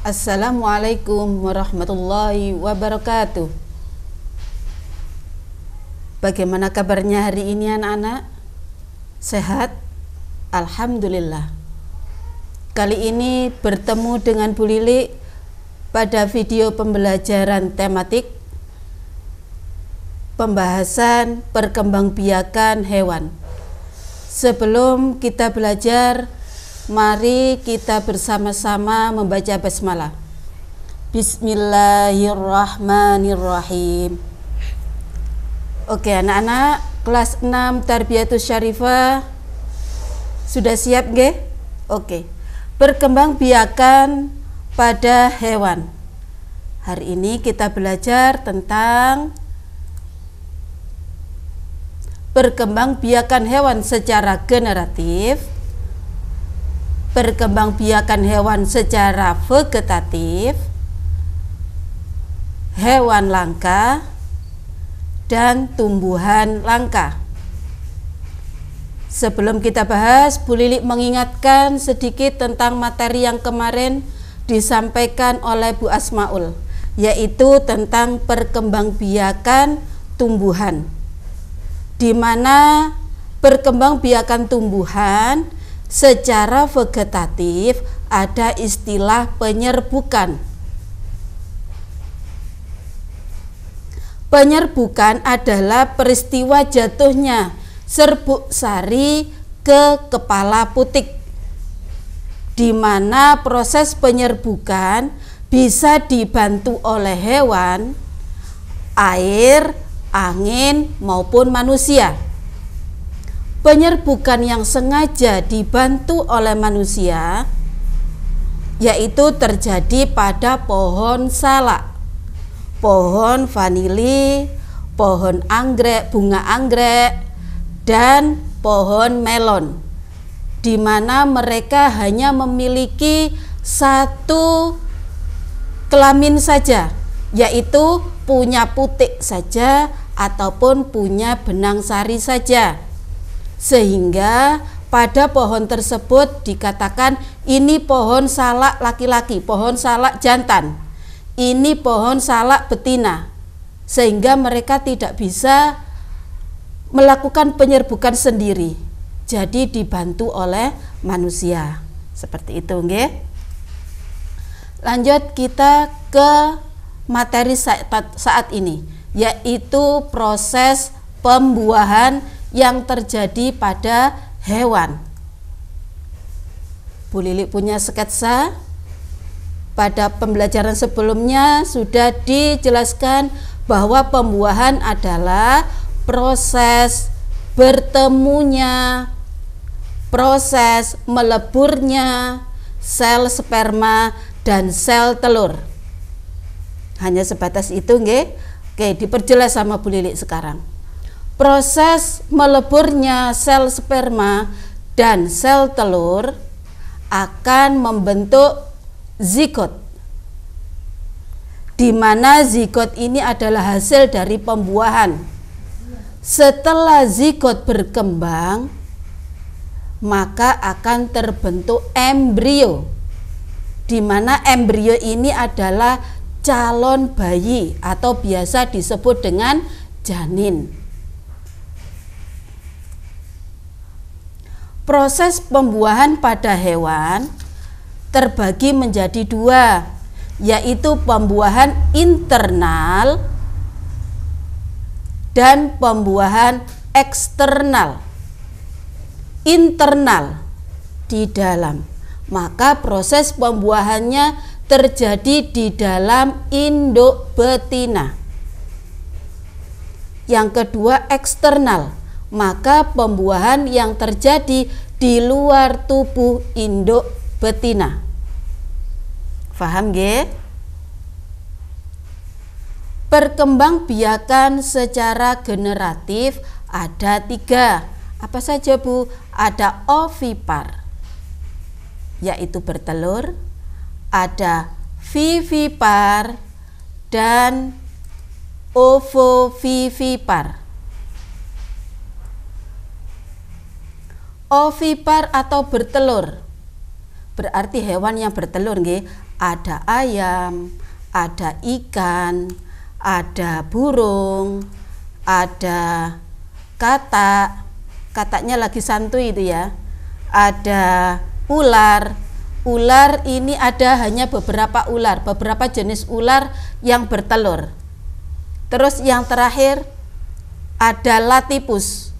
Assalamualaikum warahmatullahi wabarakatuh. Bagaimana kabarnya hari ini anak-anak? Sehat? Alhamdulillah. Kali ini bertemu dengan Bu Lili pada video pembelajaran tematik pembahasan perkembangbiakan hewan. Sebelum kita belajar, mari kita bersama-sama membaca basmalah. Bismillahirrahmanirrahim. Oke anak-anak, kelas 6 Tarbiyatus Syarifah sudah siap nggih? Oke. Perkembangbiakan pada hewan. Hari ini kita belajar tentang perkembangbiakan hewan secara generatif, perkembangbiakan hewan secara vegetatif, hewan langka, dan tumbuhan langka. Sebelum kita bahas, Bu Lili mengingatkan sedikit tentang materi yang kemarin disampaikan oleh Bu Asmaul, yaitu tentang perkembangbiakan tumbuhan, di mana perkembangbiakan tumbuhan secara vegetatif ada istilah penyerbukan. Penyerbukan adalah peristiwa jatuhnya serbuk sari ke kepala putik, di mana proses penyerbukan bisa dibantu oleh hewan, air, angin, maupun manusia. Penyerbukan yang sengaja dibantu oleh manusia yaitu terjadi pada pohon salak, pohon vanili, pohon anggrek, bunga anggrek, dan pohon melon, di mana mereka hanya memiliki satu kelamin saja, yaitu punya putik saja ataupun punya benang sari saja. Sehingga pada pohon tersebut dikatakan ini pohon salak laki-laki, pohon salak jantan, ini pohon salak betina, sehingga mereka tidak bisa melakukan penyerbukan sendiri, jadi dibantu oleh manusia. Seperti itu nggih. Lanjut kita ke materi saat ini, yaitu proses pembuahan yang terjadi pada hewan. Bu Lili punya sketsa. Pada pembelajaran sebelumnya sudah dijelaskan bahwa pembuahan adalah proses bertemunya, proses meleburnya sel sperma dan sel telur. Hanya sebatas itu nggih. Oke, diperjelas sama Bu Lili sekarang. Proses meleburnya sel sperma dan sel telur akan membentuk zigot, di mana zigot ini adalah hasil dari pembuahan. Setelah zigot berkembang, maka akan terbentuk embrio, di mana embrio ini adalah calon bayi atau biasa disebut dengan janin. Proses pembuahan pada hewan terbagi menjadi dua, yaitu pembuahan internal dan pembuahan eksternal. Internal, di dalam, maka proses pembuahannya terjadi di dalam induk betina. Yang kedua eksternal, maka pembuahan yang terjadi di luar tubuh induk betina. Paham nggih? Perkembangbiakan secara generatif ada 3. Apa saja Bu? Ada ovipar, yaitu bertelur, ada vivipar, dan ovovivipar. Ovipar atau bertelur berarti hewan yang bertelur nggih, ada ayam, ada ikan, ada burung, ada katak, kataknya lagi santuy itu ya, ada ular. Ular ini ada hanya beberapa ular, beberapa jenis ular yang bertelur. Terus yang terakhir ada latipus.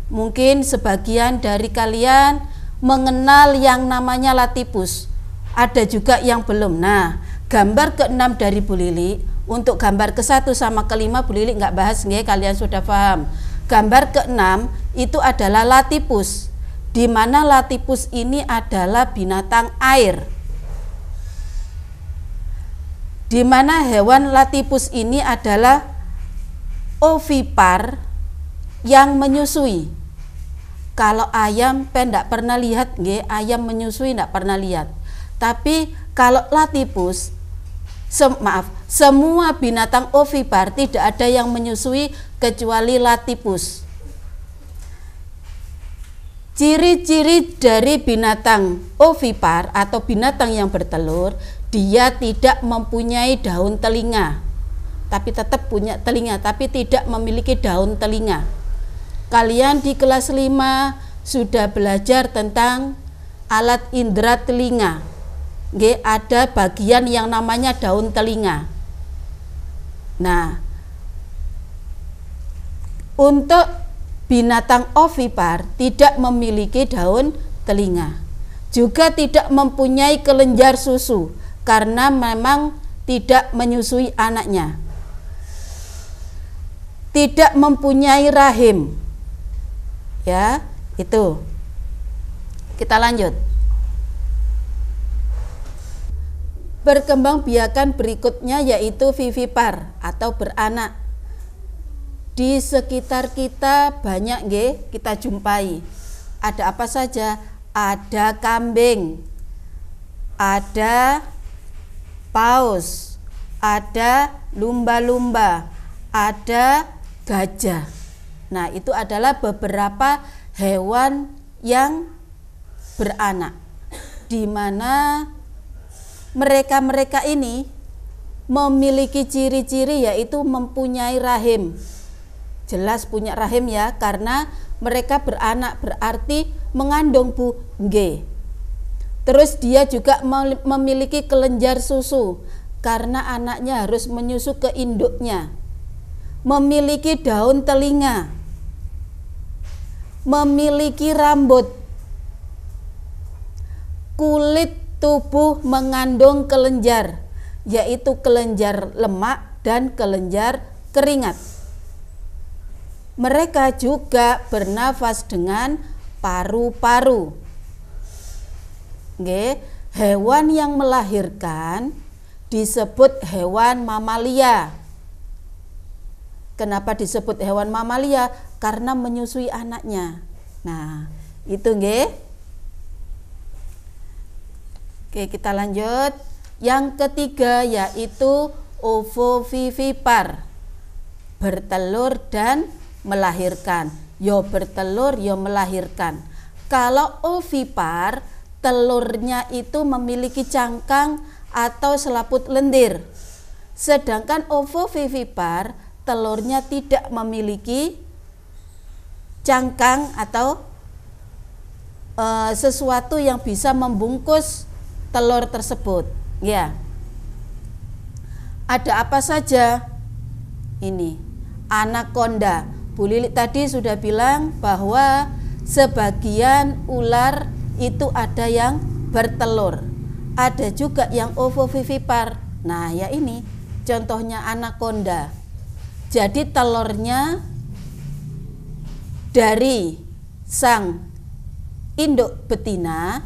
Mungkin sebagian dari kalian mengenal yang namanya latipus. Ada juga yang belum. Nah, gambar ke-6 dari Bu Lili, untuk gambar ke-1 sama ke-5 Bu Lili nggak bahas nggih, kalian sudah paham. Gambar ke-6 itu adalah latipus, di mana latipus ini adalah binatang air. Di mana hewan latipus ini adalah ovipar yang menyusui. Kalau ayam pendak pernah lihat nggih, ayam menyusui ndak pernah lihat. Tapi kalau latipus, semua binatang ovipar tidak ada yang menyusui kecuali latipus. Ciri-ciri dari binatang ovipar atau binatang yang bertelur, dia tidak mempunyai daun telinga, tapi tetap punya telinga, tapi tidak memiliki daun telinga. Kalian di kelas 5 sudah belajar tentang alat indera telinga. Nggih, ada bagian yang namanya daun telinga. Nah, untuk binatang ovipar tidak memiliki daun telinga, juga tidak mempunyai kelenjar susu karena memang tidak menyusui anaknya, tidak mempunyai rahim. Ya, itu. Kita lanjut. Berkembangbiakan berikutnya yaitu vivipar atau beranak. Di sekitar kita banyak nggih kita jumpai. Ada apa saja? Ada kambing, ada paus, ada lumba-lumba, ada gajah. Nah, itu adalah beberapa hewan yang beranak, di mana mereka ini memiliki ciri-ciri yaitu mempunyai rahim. Jelas punya rahim ya, karena mereka beranak berarti mengandung Bu nggih. Terus dia juga memiliki kelenjar susu karena anaknya harus menyusu ke induknya. Memiliki daun telinga, memiliki rambut, kulit tubuh mengandung kelenjar, yaitu kelenjar lemak dan kelenjar keringat. Mereka juga bernafas dengan paru-paru. Nggih, hewan yang melahirkan disebut hewan mamalia. Kenapa disebut hewan mamalia? Karena menyusui anaknya. Nah, itu nggih. Oke, kita lanjut. Yang ketiga yaitu ovovivipar, bertelur dan melahirkan. Yo bertelur, yo melahirkan. Kalau ovipar, telurnya itu memiliki cangkang atau selaput lendir. Sedangkan ovovivipar, telurnya tidak memiliki cangkang atau sesuatu yang bisa membungkus telur tersebut. Ya. Ada apa saja? Ini anaconda. Bu Lili tadi sudah bilang bahwa sebagian ular itu ada yang bertelur, ada juga yang ovovivipar. Nah, ya ini contohnya anaconda. Jadi telurnya dari sang induk betina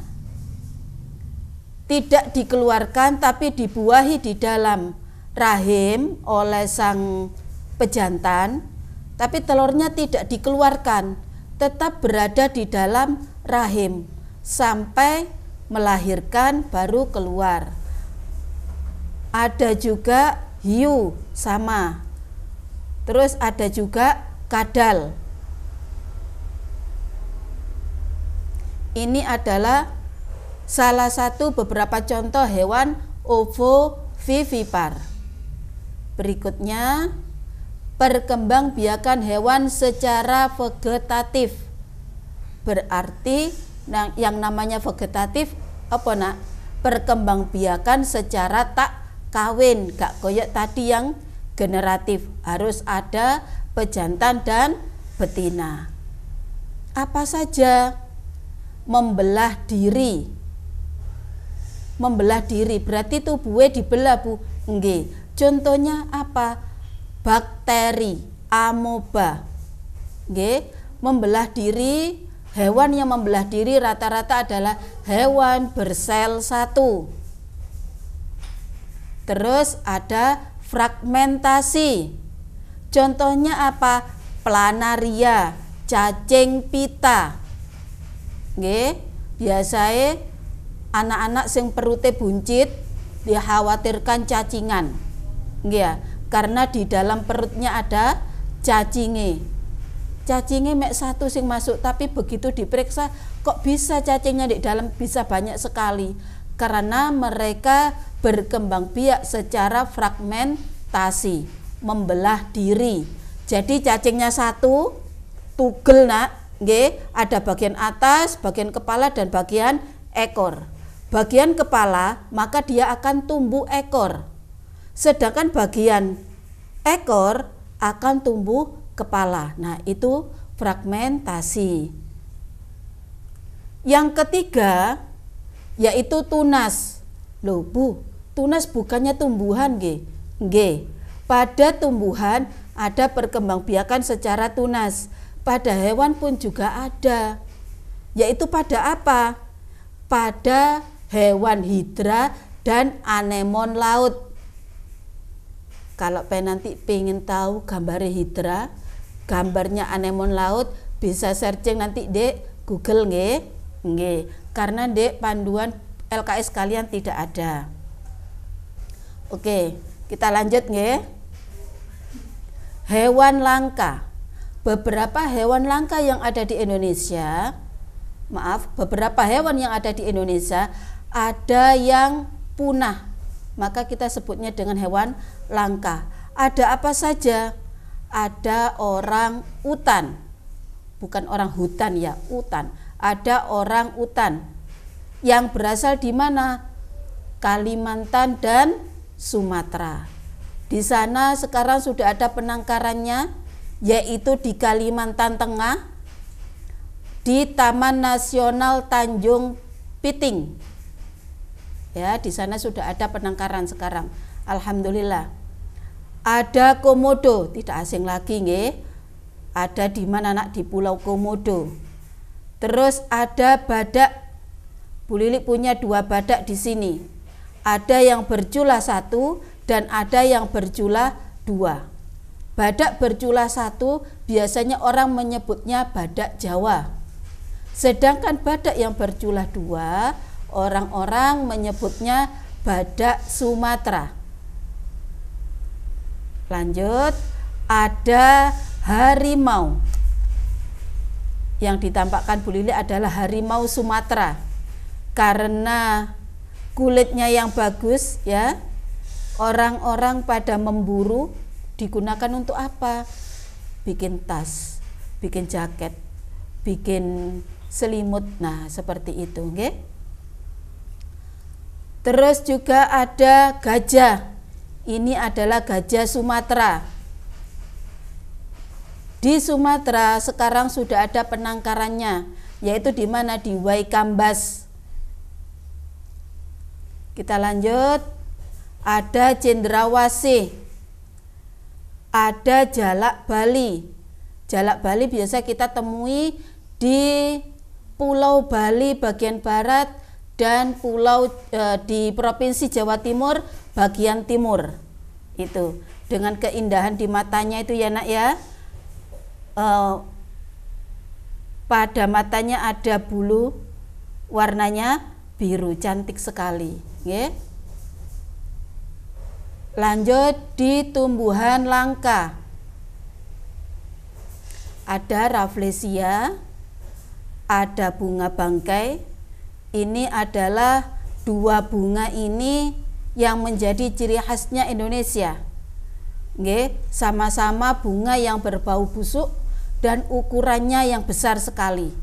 tidak dikeluarkan tapi dibuahi di dalam rahim oleh sang pejantan, tapi telurnya tidak dikeluarkan, tetap berada di dalam rahim sampai melahirkan baru keluar. Ada juga hiu sama. Terus ada juga kadal. Ini adalah salah satu beberapa contoh hewan ovovivipar. Berikutnya, perkembangbiakan hewan secara vegetatif. Berarti yang namanya vegetatif apa nak? Perkembangbiakan secara tak kawin, gak koyok tadi yang generatif, harus ada pejantan dan betina. Apa saja? Membelah diri. Membelah diri berarti tubuhnya dibelah, Bu. Nggih. Contohnya apa? Bakteri, amoeba. Nggih, membelah diri, hewan yang membelah diri rata-rata adalah hewan bersel satu. Terus ada fragmentasi. Contohnya apa? Planaria, cacing pita. Nggih, biasanya anak-anak sing perute buncit dikhawatirkan cacingan. Nggih ya, karena di dalam perutnya ada cacinge. Cacinge mek satu sing masuk, tapi begitu diperiksa kok bisa cacingnya di dalam, bisa banyak sekali. Karena mereka berkembang biak secara fragmentasi, membelah diri. Jadi cacingnya satu, tugel nak, nggih, ada bagian atas, bagian kepala dan bagian ekor. Bagian kepala maka dia akan tumbuh ekor. Sedangkan bagian ekor akan tumbuh kepala. Nah, itu fragmentasi. Yang ketiga yaitu tunas. Loh, Bu, tunas bukannya tumbuhan nggih? Nggih. Pada tumbuhan ada perkembangbiakan secara tunas. Pada hewan pun juga ada. Yaitu pada apa? Pada hewan hidra dan anemon laut. Kalau nanti pengen tahu gambarnya hidra, gambarnya anemon laut, bisa searching nanti di Google nggih. Nggih, karena di panduan LKS kalian tidak ada. Oke, kita lanjut nggih. Hewan langka. Beberapa hewan langka yang ada di Indonesia, beberapa hewan yang ada di Indonesia ada yang punah. Maka kita sebutnya dengan hewan langka. Ada apa saja? Ada orang utan. Bukan orang hutan ya, utan. Ada orang utan yang berasal di mana? Kalimantan dan Sumatera. Di sana sekarang sudah ada penangkarannya, yaitu di Kalimantan Tengah, di Taman Nasional Tanjung Piting. Ya, di sana sudah ada penangkaran sekarang. Alhamdulillah. Ada komodo, tidak asing lagi nggih. Ada di mana nak? Di Pulau Komodo. Terus ada badak. Bu Lili punya 2 badak di sini. Ada yang berjula 1 dan ada yang berjula 2. Badak berjula 1 biasanya orang menyebutnya badak Jawa. Sedangkan badak yang berjula 2 orang-orang menyebutnya badak Sumatera. Lanjut, ada harimau. Yang ditampakkan Bu Lili adalah harimau Sumatera. Karena kulitnya yang bagus ya, orang-orang pada memburu. Digunakan untuk apa? Bikin tas, bikin jaket, bikin selimut. Nah, seperti itu, nggih. Terus juga ada gajah. Ini adalah gajah Sumatera. Di Sumatera sekarang sudah ada penangkarannya, yaitu di mana? Di Waikambas. Kita lanjut. Ada cendrawasih. Ada jalak Bali. Jalak Bali biasa kita temui di Pulau Bali bagian barat dan pulau di Provinsi Jawa Timur bagian timur. Itu dengan keindahan di matanya itu ya nak ya. Pada matanya ada bulu, warnanya biru, cantik sekali, ya. Lanjut di tumbuhan langka. Ada Rafflesia, ada bunga bangkai. Ini adalah 2 bunga ini yang menjadi ciri khasnya Indonesia. Nggih, sama-sama bunga yang berbau busuk dan ukurannya yang besar sekali.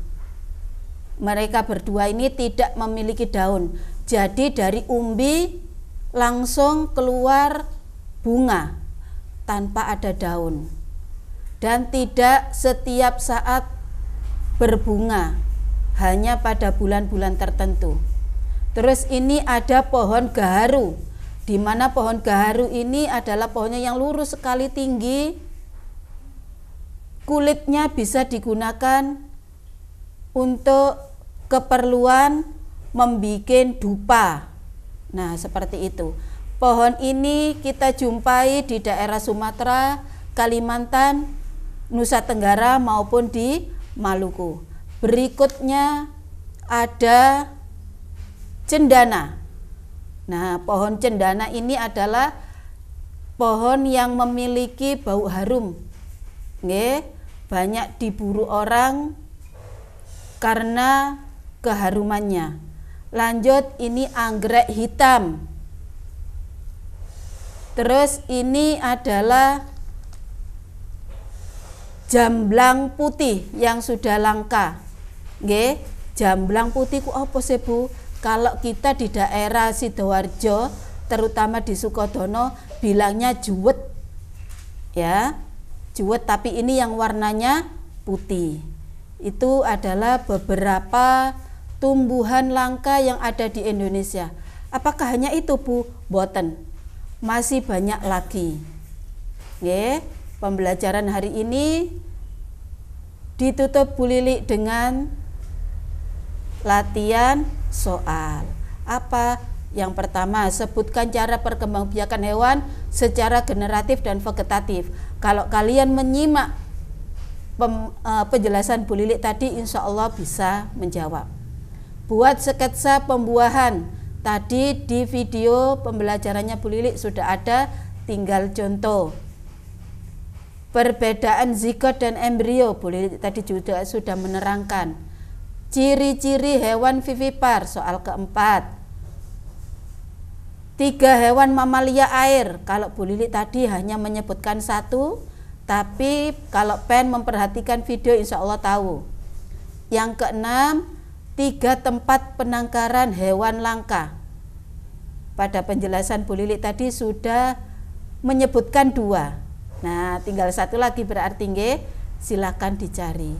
Mereka berdua ini tidak memiliki daun. Jadi dari umbi langsung keluar bunga tanpa ada daun. Dan tidak setiap saat berbunga, hanya pada bulan-bulan tertentu. Terus ini ada pohon gaharu, di mana pohon gaharu ini adalah pohonnya yang lurus sekali tinggi. Kulitnya bisa digunakan untuk keperluan membikin dupa. Nah, seperti itu. Pohon ini kita jumpai di daerah Sumatera, Kalimantan, Nusa Tenggara maupun di Maluku. Berikutnya ada cendana. Nah, pohon cendana ini adalah pohon yang memiliki bau harum. Nggih, banyak diburu orang karena keharumannya. Lanjut, ini anggrek hitam. Terus ini adalah jamblang putih yang sudah langka. Nggih, jamblang putih ku apa sih, Bu? Kalau kita di daerah Sidoarjo, terutama di Sukodono, bilangnya juwet. Ya, juwet, tapi ini yang warnanya putih. Itu adalah beberapa tumbuhan langka yang ada di Indonesia. Apakah hanya itu, Bu? Boten. Masih banyak lagi. Nggih, pembelajaran hari ini ditutup Bu Lili dengan latihan soal. Apa? Yang pertama, sebutkan cara perkembangbiakan hewan secara generatif dan vegetatif. Kalau kalian menyimak penjelasan Bu Lili tadi, insya Allah bisa menjawab. Buat sketsa pembuahan. Tadi di video pembelajarannya Bu Lili sudah ada, tinggal contoh. Perbedaan zigot dan embrio, Bu Lili tadi juga sudah menerangkan. Ciri-ciri hewan vivipar, soal keempat. 3 hewan mamalia air. Kalau Bu Lili tadi hanya menyebutkan 1, tapi kalau pen memperhatikan video insya Allah tahu. Yang keenam, 3 tempat penangkaran hewan langka. Pada penjelasan Bu Lili tadi sudah menyebutkan 2. Nah, tinggal 1 lagi berarti nggih, silakan dicari.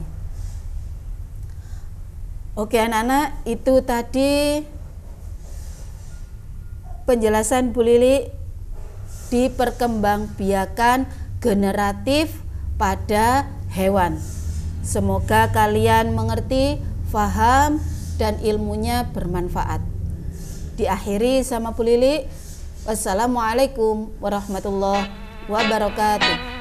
Oke anak-anak, itu tadi penjelasan Bu Lili di perkembangbiakan generatif pada hewan. Semoga kalian mengerti, paham, dan ilmunya bermanfaat. Diakhiri sama Bu Lili. Wassalamualaikum warahmatullahi wabarakatuh.